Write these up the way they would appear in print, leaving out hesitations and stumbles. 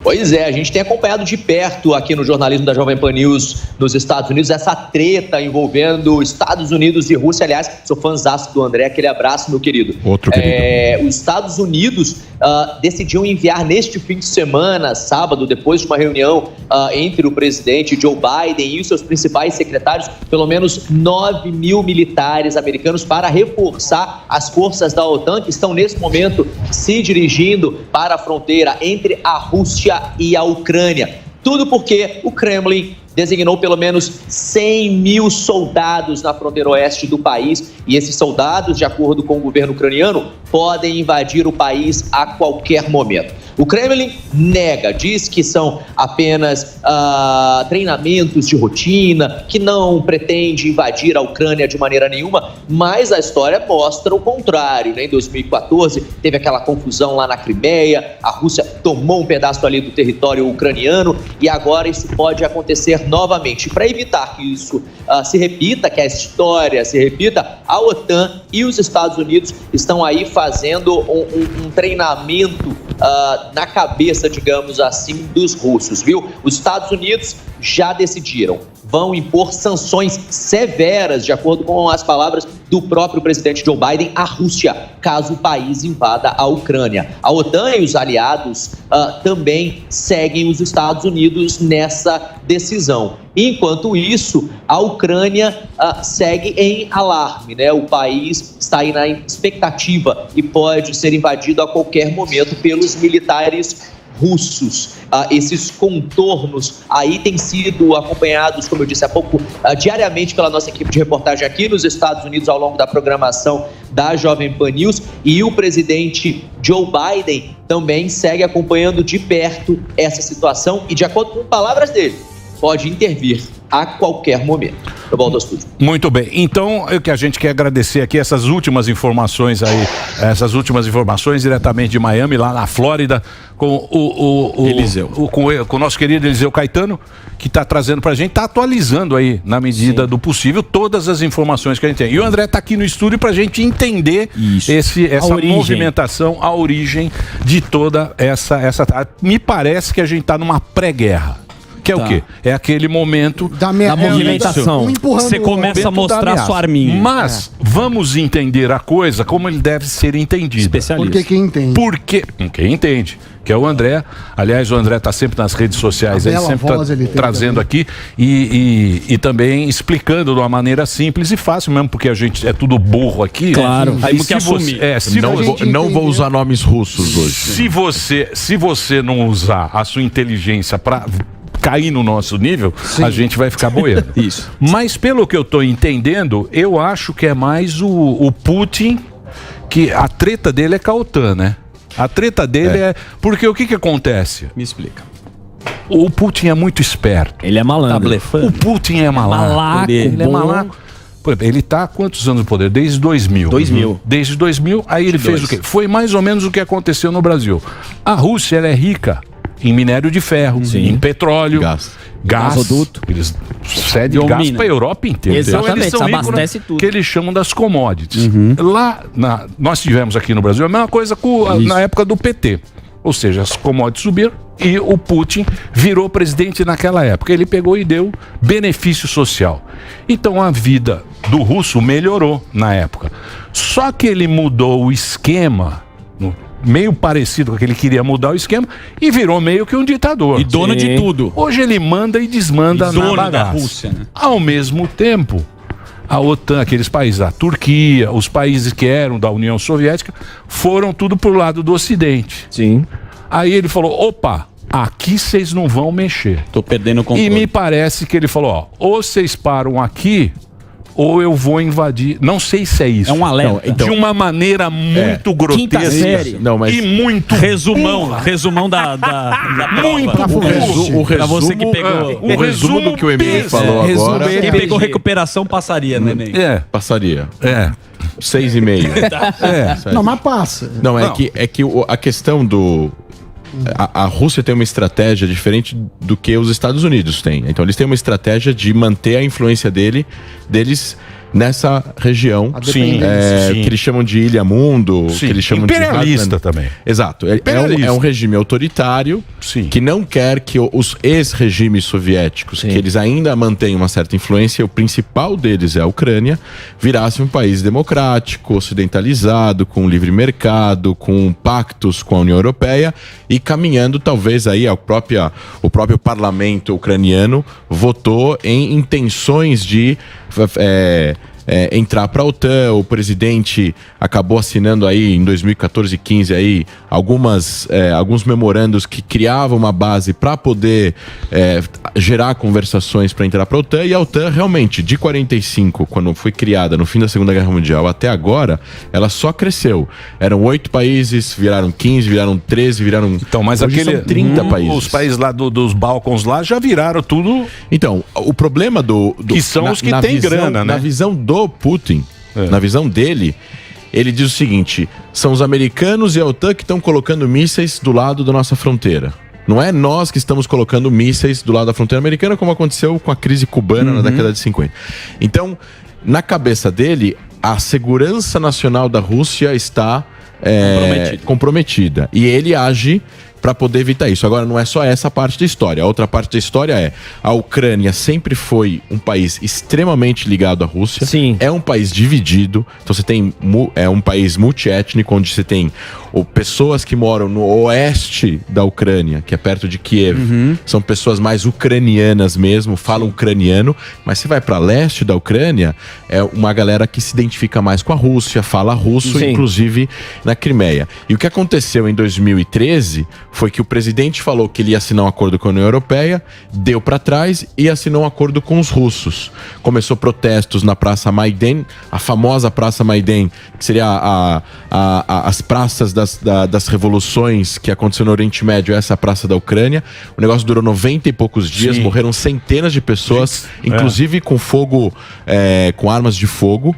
Pois é, a gente tem acompanhado de perto aqui no jornalismo da Jovem Pan News nos Estados Unidos essa treta envolvendo Estados Unidos e Rússia. Aliás, sou fãzaço do André, aquele abraço, meu querido. Outro querido. Os Estados Unidos decidiu enviar neste fim de semana, sábado, depois de uma reunião entre o presidente Joe Biden e os seus principais secretários, pelo menos 9 mil militares americanos para reforçar as forças da OTAN que estão nesse momento se dirigindo para a fronteira entre a Rússia e a Ucrânia. Tudo porque o Kremlin designou pelo menos 100 mil soldados na fronteira oeste do país, e esses soldados, de acordo com o governo ucraniano, podem invadir o país a qualquer momento. O Kremlin nega, diz que são apenas treinamentos de rotina, que não pretende invadir a Ucrânia de maneira nenhuma, mas a história mostra o contrário, né? Em 2014 teve aquela confusão lá na Crimeia, a Rússia tomou um pedaço ali do território ucraniano e agora isso pode acontecer novamente. Para evitar que isso se repita, que a história se repita, a OTAN e os Estados Unidos estão aí fazendo um treinamento na cabeça, digamos assim, dos russos, viu? Os Estados Unidos já decidiram, vão impor sanções severas, de acordo com as palavras do próprio presidente Joe Biden, à Rússia, caso o país invada a Ucrânia. A OTAN e os aliados também seguem os Estados Unidos nessa decisão. Enquanto isso, a Ucrânia segue em alarme, né? O país está aí na expectativa e pode ser invadido a qualquer momento pelos militares russos. Esses contornos aí têm sido acompanhados, como eu disse há pouco, diariamente pela nossa equipe de reportagem aqui nos Estados Unidos ao longo da programação da Jovem Pan News, e o presidente Joe Biden também segue acompanhando de perto essa situação e, de acordo com palavras dele, pode intervir a qualquer momento. Eu volto ao estúdio. Muito bem. Então, o que a gente quer agradecer aqui, essas últimas informações diretamente de Miami, lá na Flórida, com com o nosso querido Eliseu Caetano, que está trazendo para a gente, está atualizando aí, na medida do possível, todas as informações que a gente tem. E o André está aqui no estúdio para a gente entender essa movimentação, a origem de toda essa. Me parece que a gente está numa pré-guerra. Que é o quê? É aquele momento da movimentação. Você começa a mostrar sua arminha. Mas vamos entender a coisa como ele deve ser entendido. Especialista. Porque quem entende. Quem entende. Que é o André. Aliás, o André está sempre nas redes sociais, aí sempre trazendo aqui e também explicando de uma maneira simples e fácil mesmo, porque a gente é tudo burro aqui. Claro. Aí que assumir. Não vou usar nomes russos hoje. Se você não usar a sua inteligência para cair no nosso nível, a gente vai ficar boiando. Isso. Mas pelo que eu estou entendendo, eu acho que é mais o Putin, que a treta dele é com a OTAN, né? A treta dele é... Porque o que acontece? Me explica. O Putin é muito esperto. Ele é malandro. Tá blefando. O Putin é malaco. Ele é malaco. Por exemplo, ele está há quantos anos no poder? Desde 2000. Desde 2000, aí ele fez o quê? Foi mais ou menos o que aconteceu no Brasil. A Rússia, ela é rica em minério de ferro, em petróleo, gás. Gasoduto. Eles cedem gás para a Europa inteira. Exatamente, então, eles abastece tudo. Que eles chamam das commodities. Lá, nós tivemos aqui no Brasil a mesma coisa na época do PT. Ou seja, as commodities subiram e o Putin virou presidente naquela época. Ele pegou e deu benefício social. Então a vida do russo melhorou na época. Só que ele mudou o esquema, meio parecido com que ele queria mudar o esquema, e virou meio que um ditador. E dono de tudo. Hoje ele manda e desmanda na bagaça. Da Rússia, né? Ao mesmo tempo, a OTAN, aqueles países, a Turquia, os países que eram da União Soviética, foram tudo pro lado do Ocidente. Sim. Aí ele falou, opa, aqui vocês não vão mexer. Tô perdendo o controle. E me parece que ele falou, ou vocês param aqui, ou eu vou invadir. Não sei se é isso. É um alerta. De uma maneira muito grotesca. E muito Resumão da muito pra você que pegou. O resumo do que o Emílio falou agora. Quem pegou recuperação passaria, neném. Passaria. 6,5. Não, mas passa. Não, é que a questão do... A Rússia tem uma estratégia diferente do que os Estados Unidos têm. Então eles têm uma estratégia de manter a influência deles nessa região que eles chamam de Ilha Mundo, que eles chamam imperialista de também. Exato. É um regime autoritário que não quer que os ex-regimes soviéticos, que eles ainda mantêm uma certa influência, e o principal deles é a Ucrânia, virasse um país democrático, ocidentalizado, com livre mercado, com pactos com a União Europeia e caminhando talvez aí o próprio parlamento ucraniano votou em intenções de entrar para a OTAN. O presidente acabou assinando aí em 2014 e 15 aí alguns memorandos que criavam uma base para poder gerar conversações para entrar para a OTAN, e a OTAN realmente de 45, quando foi criada no fim da Segunda Guerra Mundial até agora, ela só cresceu. Eram 8 países, viraram 15, viraram 13, viraram... Então, mas hoje são 30 países. Os países lá dos Balcãs lá já viraram tudo... Então, o problema que são os que têm grana, né? Na visão do Putin, na visão dele, ele diz o seguinte: são os americanos e a OTAN que estão colocando mísseis do lado da nossa fronteira. Não é nós que estamos colocando mísseis do lado da fronteira americana, como aconteceu com a crise cubana na década de 50. Então, na cabeça dele, a segurança nacional da Rússia está comprometida. E ele age para poder evitar isso. Agora, não é só essa parte da história. A outra parte da história é: a Ucrânia sempre foi um país extremamente ligado à Rússia. Sim. É um país dividido. Então você tem um país multiétnico, onde você tem pessoas que moram no oeste da Ucrânia, que é perto de Kiev. São pessoas mais ucranianas mesmo, falam ucraniano. Mas você vai para leste da Ucrânia, é uma galera que se identifica mais com a Rússia, fala russo, inclusive na Crimeia. E o que aconteceu em 2013 foi que o presidente falou que ele ia assinar um acordo com a União Europeia, deu para trás e assinou um acordo com os russos. Começou protestos na Praça Maidan, a famosa Praça Maidan, que seria as praças das revoluções que aconteceu no Oriente Médio, essa praça da Ucrânia. O negócio durou 90 e poucos dias, morreram centenas de pessoas, inclusive com fogo, com armas de fogo.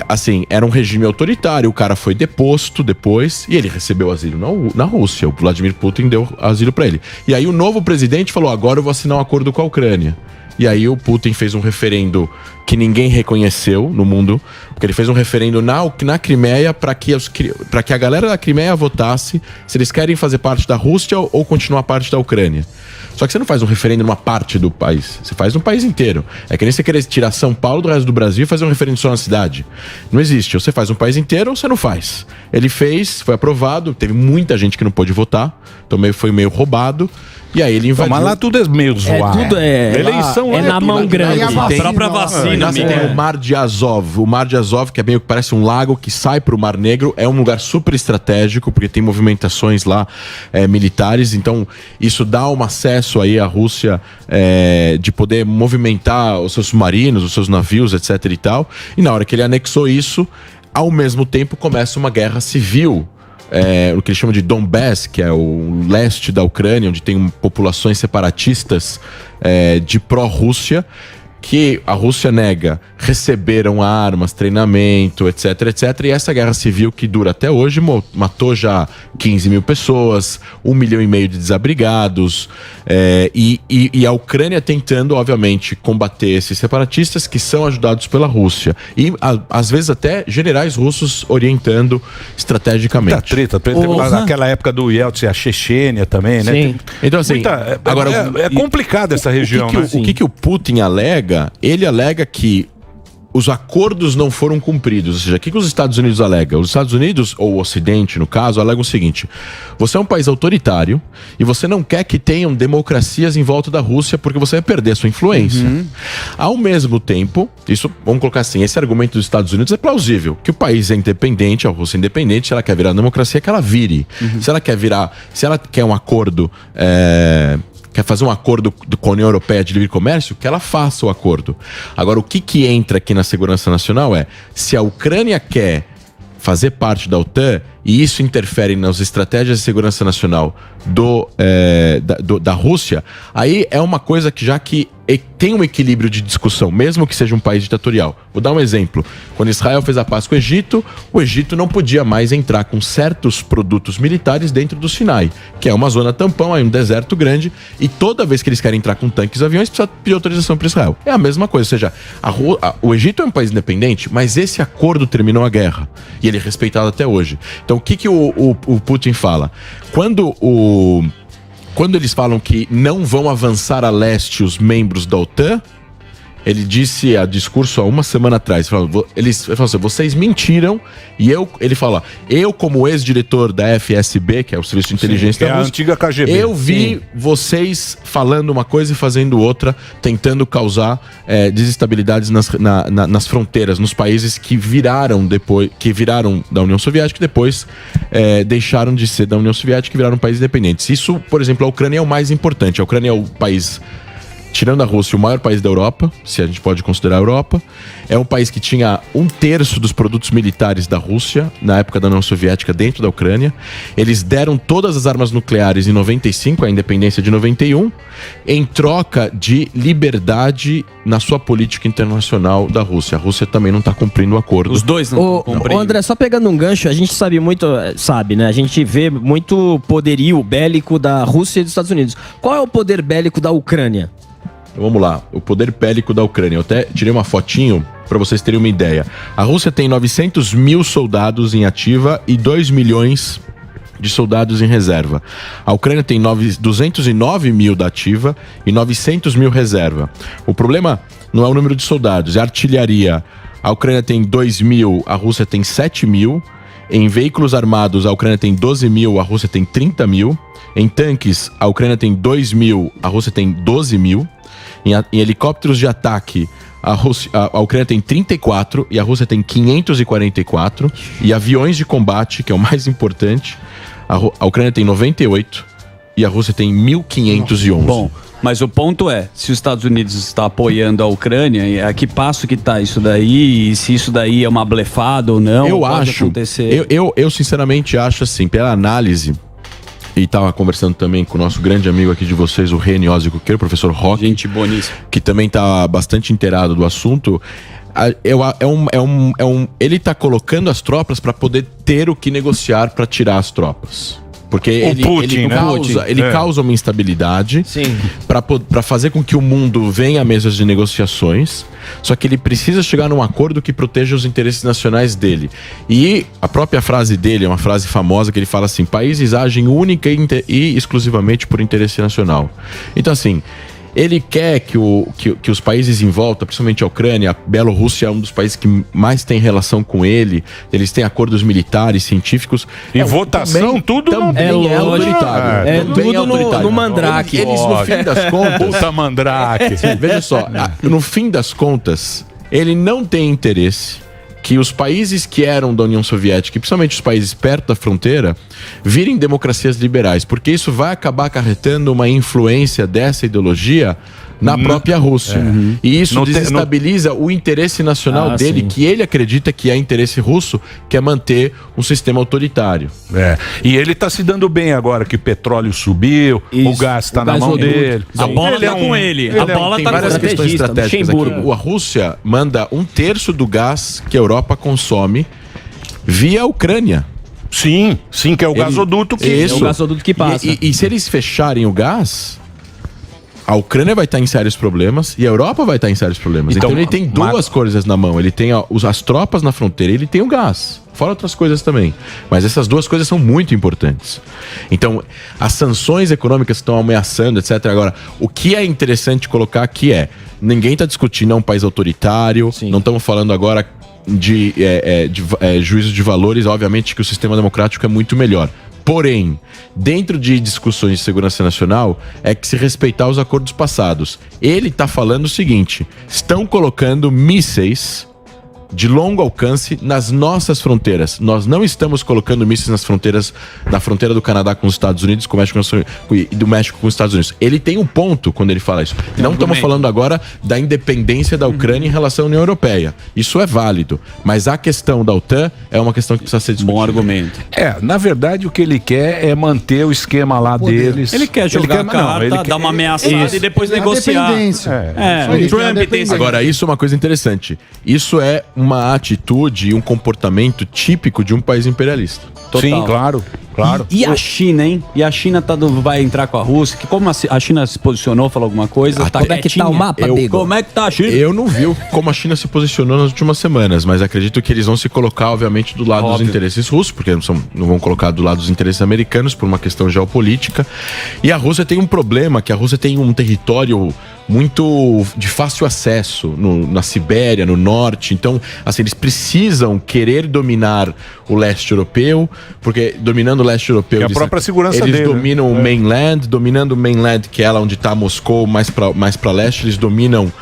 Assim, era um regime autoritário, o cara foi deposto depois e ele recebeu asilo na Rússia. O Vladimir Putin deu asilo para ele. E aí o novo presidente falou: agora eu vou assinar um acordo com a Ucrânia. E aí o Putin fez um referendo que ninguém reconheceu no mundo, porque ele fez um referendo na Crimeia para que a galera da Crimeia votasse se eles querem fazer parte da Rússia ou continuar parte da Ucrânia. Só que você não faz um referendo numa parte do país, você faz no país inteiro. É que nem você querer tirar São Paulo do resto do Brasil e fazer um referendo só na cidade. Não existe. Ou você faz um país inteiro ou você não faz. Ele fez, foi aprovado, teve muita gente que não pôde votar, então foi meio roubado. E aí ele invadiu. Mas lá tudo é meio zoado. Eleição lá é na mão grande. A própria vacina. Tem o Mar de Azov. O Mar de Azov, que é meio que parece um lago que sai para o Mar Negro, é um lugar super estratégico, porque tem movimentações lá militares. Então, isso dá um acesso aí à Rússia de poder movimentar os seus submarinos, os seus navios, etc e tal. E na hora que ele anexou isso, ao mesmo tempo começa uma guerra civil. O que eles chamam de Donbass, que é o leste da Ucrânia, onde tem populações separatistas de pró-Rússia, que a Rússia nega, receberam armas, treinamento, etc, etc. E essa guerra civil que dura até hoje matou já 15 mil pessoas, 1,5 milhão de desabrigados, e a Ucrânia tentando, obviamente, combater esses separatistas que são ajudados pela Rússia. E, às vezes, até generais russos orientando estrategicamente. Treta. Naquela época do Yeltsin, a Chechênia também, né? Sim. Então, assim, agora, é complicada essa região, né? O que o Putin alega? Ele alega que os acordos não foram cumpridos. Ou seja, o que os Estados Unidos alegam? Os Estados Unidos, ou o Ocidente, no caso, alegam o seguinte: você é um país autoritário e você não quer que tenham democracias em volta da Rússia porque você vai perder a sua influência. Ao mesmo tempo, isso, vamos colocar assim, esse argumento dos Estados Unidos é plausível, que o país é independente, a Rússia é independente, se ela quer virar democracia, que ela vire. Se ela quer um acordo... quer fazer um acordo com a União Europeia de livre comércio, que ela faça o acordo. Agora, o que entra aqui na segurança nacional é: se a Ucrânia quer fazer parte da OTAN, e isso interfere nas estratégias de segurança nacional da Rússia, aí é uma coisa que já que tem um equilíbrio de discussão, mesmo que seja um país ditatorial. Vou dar um exemplo. Quando Israel fez a paz com o Egito não podia mais entrar com certos produtos militares dentro do Sinai, que é uma zona tampão, é um deserto grande, e toda vez que eles querem entrar com tanques e aviões, precisa pedir autorização para Israel. É a mesma coisa, ou seja, o Egito é um país independente, mas esse acordo terminou a guerra, e ele é respeitado até hoje. Então, o que o Putin fala? Quando eles falam que não vão avançar a leste os membros da OTAN, ele disse a discurso há uma semana atrás, ele falou assim, vocês mentiram, e ele fala, eu como ex-diretor da FSB, que é o Serviço de Inteligência da Rússia, a antiga KGB. Eu vi vocês falando uma coisa e fazendo outra, tentando causar desestabilidades nas fronteiras, nos países que viraram da União Soviética e depois deixaram de ser da União Soviética e viraram países independentes. Isso, por exemplo, a Ucrânia é o mais importante. A Ucrânia é o país, tirando a Rússia, o maior país da Europa, se a gente pode considerar a Europa. É um país que tinha 1/3 dos produtos militares da Rússia, na época da União Soviética, dentro da Ucrânia. Eles deram todas as armas nucleares em 95, a independência de 91, em troca de liberdade na sua política internacional da Rússia. A Rússia também não está cumprindo o acordo. Os dois não estão cumprindo. André, só pegando um gancho, a gente sabe, né? A gente vê muito poderio bélico da Rússia e dos Estados Unidos. Qual é o poder bélico da Ucrânia? Vamos lá, o poder bélico da Ucrânia. Eu até tirei uma fotinho para vocês terem uma ideia. A Rússia tem 900 mil soldados em ativa e 2 milhões de soldados em reserva. A Ucrânia tem 209 mil da ativa e 900 mil reserva. O problema não é o número de soldados, é a artilharia. A Ucrânia tem 2 mil, a Rússia tem 7 mil. Em veículos armados, a Ucrânia tem 12 mil, a Rússia tem 30 mil. Em tanques, a Ucrânia tem 2 mil, a Rússia tem 12 mil. Em helicópteros de ataque, a Ucrânia tem 34 e a Rússia tem 544. E aviões de combate, que é o mais importante, a Ucrânia tem 98 e a Rússia tem 1.511. Bom, mas o ponto é, se os Estados Unidos está apoiando a Ucrânia, a que passo que está isso daí, e se isso daí é uma blefada ou não, eu sinceramente acho assim, pela análise, e estava conversando também com o nosso grande amigo aqui de vocês, o Reni Ozzy-Coqueiro, o professor Roque. Gente boníssima. Que também está bastante inteirado do assunto. Ele está colocando as tropas para poder ter o que negociar para tirar as tropas. Porque ele causa uma instabilidade para fazer com que o mundo venha a mesas de negociações, só que ele precisa chegar num acordo que proteja os interesses nacionais dele. E a própria frase dele é uma frase famosa que ele fala assim: países agem única e exclusivamente por interesse nacional. Então assim, ele quer que os países em volta, principalmente a Ucrânia, a Bielorrússia é um dos países que mais tem relação com ele, eles têm acordos militares, científicos. E votação, tudo também é autoritário. É tudo no mandrake. Eles, no fim das contas... Puta mandrake. Veja só, no fim das contas, ele não tem interesse que os países que eram da União Soviética, e principalmente os países perto da fronteira, virem democracias liberais, porque isso vai acabar acarretando uma influência dessa ideologia na própria Rússia. E isso desestabiliza o interesse nacional dele, que ele acredita que é interesse russo, que é manter um sistema autoritário. E ele está se dando bem agora que o petróleo subiu, o gás está na mão dele. A bola está com ele. A bola tem está com várias questões estratégicas aqui. A Rússia manda 1/3 do gás que a Europa consome via a Ucrânia. Sim, que é o gasoduto que... É o gasoduto que passa. E se eles fecharem o gás, a Ucrânia vai estar em sérios problemas e a Europa vai estar em sérios problemas. Então ele tem duas coisas na mão. Ele tem as tropas na fronteira e ele tem o gás. Fora outras coisas também. Mas essas duas coisas são muito importantes. Então, as sanções econômicas estão ameaçando, etc. Agora, o que é interessante colocar aqui ninguém está discutindo, é um país autoritário. Não estamos falando agora de juízo de valores. Obviamente que o sistema democrático é muito melhor. Porém, dentro de discussões de segurança nacional, é que se respeitar os acordos passados. Ele está falando o seguinte: estão colocando mísseis de longo alcance nas nossas fronteiras. Nós não estamos colocando mísseis na fronteira do Canadá com os Estados Unidos, com o México, e do México com os Estados Unidos. Ele tem um ponto quando ele fala isso. Não estamos falando agora da independência da Ucrânia em relação à União Europeia. Isso é válido. Mas a questão da OTAN é uma questão que precisa ser discutida. Bom argumento. Na verdade, o que ele quer é manter o esquema lá deles. Ele quer jogar a carta, dar uma ameaçada e depois negociar. O Trump tem esse... Agora, isso é uma coisa interessante. Isso é uma atitude e um comportamento típico de um país imperialista. Total. Sim, claro. E a China, hein? E a China vai entrar com a Rússia? Que como a China se posicionou, falou alguma coisa? Como é que tá o mapa, Bigo? Como é que tá a China? Eu não vi como a China se posicionou nas últimas semanas, mas acredito que eles vão se colocar, obviamente, do lado dos interesses russos, porque não vão colocar do lado dos interesses americanos por uma questão geopolítica. E a Rússia tem um problema, que a Rússia tem um território muito de fácil acesso na Sibéria, no norte. Então, assim, eles precisam querer dominar o leste europeu, porque dominando o leste europeu, a própria segurança eles dele, dominam o mainland, dominando o mainland, que é lá onde está Moscou, mais para leste, eles dominam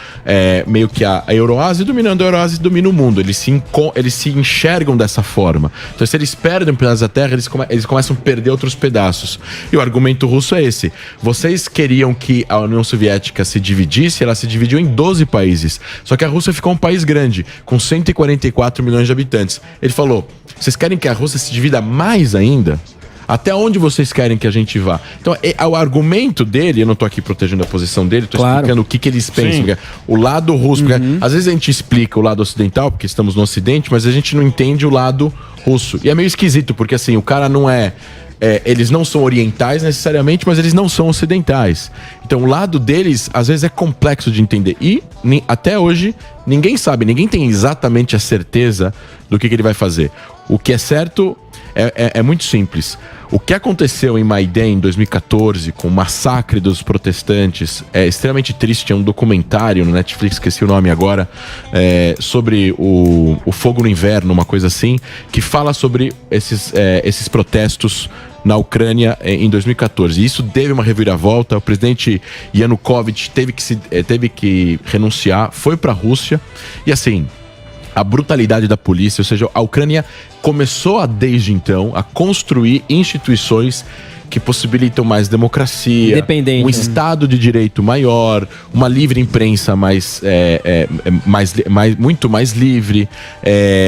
meio que a Euroásia, e dominando a Euroásia, dominam o mundo. Eles se enxergam dessa forma. Então, se eles perdem um pedaço da terra, eles começam a perder outros pedaços. E o argumento russo é esse. Vocês queriam que a União Soviética se dividisse, ela se dividiu em 12 países. Só que a Rússia ficou um país grande, com 144 milhões de habitantes. Ele falou, vocês querem que a Rússia se divida mais ainda? Até onde vocês querem que a gente vá? Então, o argumento dele, eu não tô aqui protegendo a posição dele, tô explicando o que eles pensam. O lado russo, porque às vezes a gente explica o lado ocidental, porque estamos no ocidente, mas a gente não entende o lado russo. E é meio esquisito, porque assim, o cara não eles não são orientais necessariamente, mas eles não são ocidentais. Então o lado deles, às vezes, é complexo de entender. E até hoje, ninguém sabe, ninguém tem exatamente a certeza do que ele vai fazer. O que é certo é muito simples. O que aconteceu em Maidan em 2014, com o massacre dos protestantes, é extremamente triste. É um documentário no Netflix, esqueci o nome agora, sobre o fogo no inverno, uma coisa assim, que fala sobre esses protestos na Ucrânia em 2014. E isso teve uma reviravolta. O presidente Yanukovych teve que renunciar, foi para a Rússia. E assim, a brutalidade da polícia, ou seja, a Ucrânia começou desde então a construir instituições que possibilitam mais democracia, um Estado de direito maior, uma livre imprensa muito mais livre,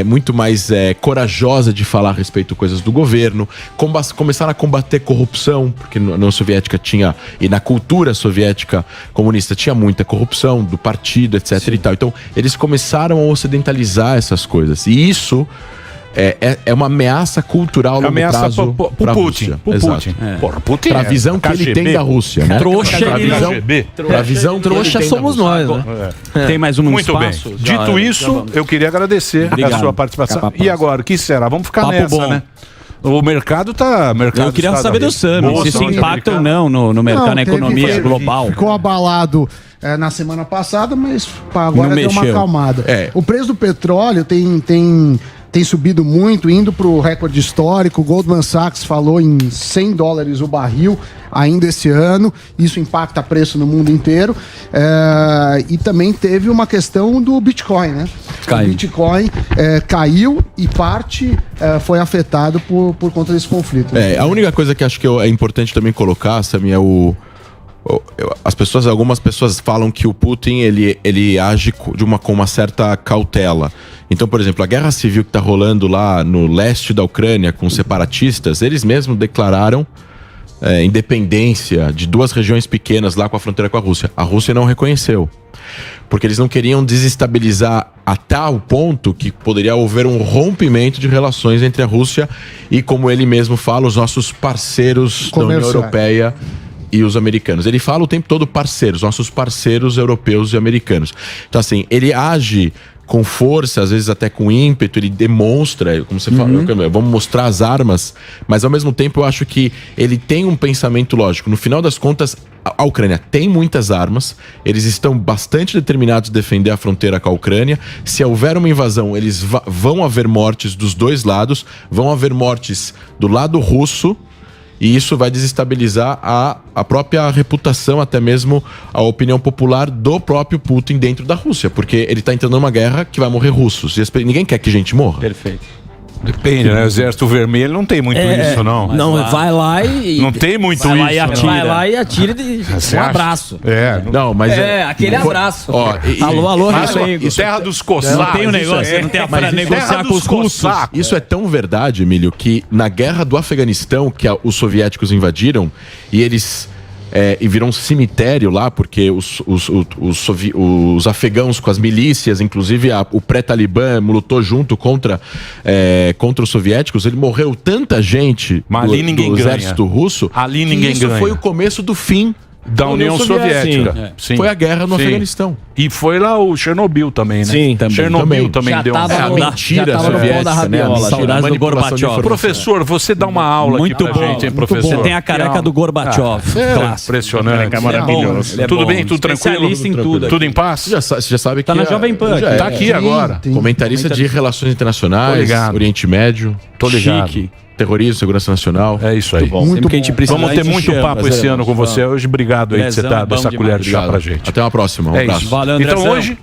muito mais corajosa de falar a respeito de coisas do governo, começaram a combater corrupção, porque na União Soviética tinha, e na cultura soviética comunista tinha muita corrupção do partido, etc. e tal. Então, eles começaram a ocidentalizar essas coisas. E isso é uma ameaça cultural a longo prazo para a Rússia. Putin. Putin para a visão que ele tem da Rússia, né? Para a visão trouxa somos nós, né? Tem mais um Muito espaço? Bem. Dito isso, eu queria agradecer a sua participação. E agora, o que será? Vamos ficar nessa, né? O mercado tá... Eu queria saber do Sami, se isso impacta ou não no mercado, na economia global. Ficou abalado na semana passada, mas agora deu uma acalmada. O preço do petróleo tem subido muito, indo para o recorde histórico. O Goldman Sachs falou em $100 o barril ainda esse ano. Isso impacta preço no mundo inteiro. E também teve uma questão do Bitcoin, né? O Bitcoin caiu e parte foi afetado por conta desse conflito. A única coisa que acho que é importante também colocar, Sami, algumas pessoas falam que o Putin ele age com uma certa cautela. Então, por exemplo, a guerra civil que está rolando lá no leste da Ucrânia com os separatistas, eles mesmos declararam independência de duas regiões pequenas lá com a fronteira com a Rússia. A Rússia não reconheceu, porque eles não queriam desestabilizar a tal ponto que poderia haver um rompimento de relações entre a Rússia e, como ele mesmo fala, os nossos parceiros da União Europeia e os americanos. Ele fala o tempo todo parceiros, nossos parceiros europeus e americanos. Então, assim, ele age com força, às vezes até com ímpeto, ele demonstra, como você fala, vamos mostrar as armas, mas ao mesmo tempo eu acho que ele tem um pensamento lógico. No final das contas, a Ucrânia tem muitas armas, eles estão bastante determinados a defender a fronteira com a Ucrânia. Se houver uma invasão, vão haver mortes dos dois lados, vão haver mortes do lado russo E isso vai desestabilizar a própria reputação, até mesmo a opinião popular do próprio Putin dentro da Rússia. Porque ele está entrando numa guerra que vai morrer russos. E ninguém quer que gente morra. Perfeito. Depende, né? O Exército Vermelho não tem muito isso, não. Não, vai lá e... Não tem muito vai lá isso. e atira. Vai lá e atira de Você um acha? abraço. Não, mas aquele abraço. Ó, alô, Terra dos coçados. Não tem um negócio, não tem para negociar com os russos. Isso é tão verdade, Emílio, que na guerra do Afeganistão, que os soviéticos invadiram, e eles... e virou um cemitério lá, porque os afegãos com as milícias, inclusive o pré-talibã lutou junto contra os soviéticos. Ele morreu tanta gente do exército russo. Ali ninguém isso ganha. foi o começo do fim da União Soviética. Sim. Foi a guerra no Afeganistão. E foi lá o Chernobyl também, né? Sim, também. Chernobyl também deu a mentira soviética, né? Saudades do Gorbachev. Professor, você dá uma aula muito aqui pra gente, hein, professor? Você tem a careca do Gorbachev. Impressionante. É maravilhoso. Tudo bem? Tudo tranquilo? Especialista em tudo. Tudo em paz? Você já sabe que... Tá na Jovem Pan. Tá aqui agora. Comentarista de relações internacionais, Tô ligado. Oriente Médio. Tô ligado. Chique. Terrorismo, segurança nacional. É isso aí. Muito que a gente bom. precisa, Vamos ter muito papo esse ano com você hoje. Obrigado aí de você Lezão dar é bom essa colher de chá Obrigado. pra gente. Até uma próxima. Um É abraço. isso. Valeu, Então Andrezão. hoje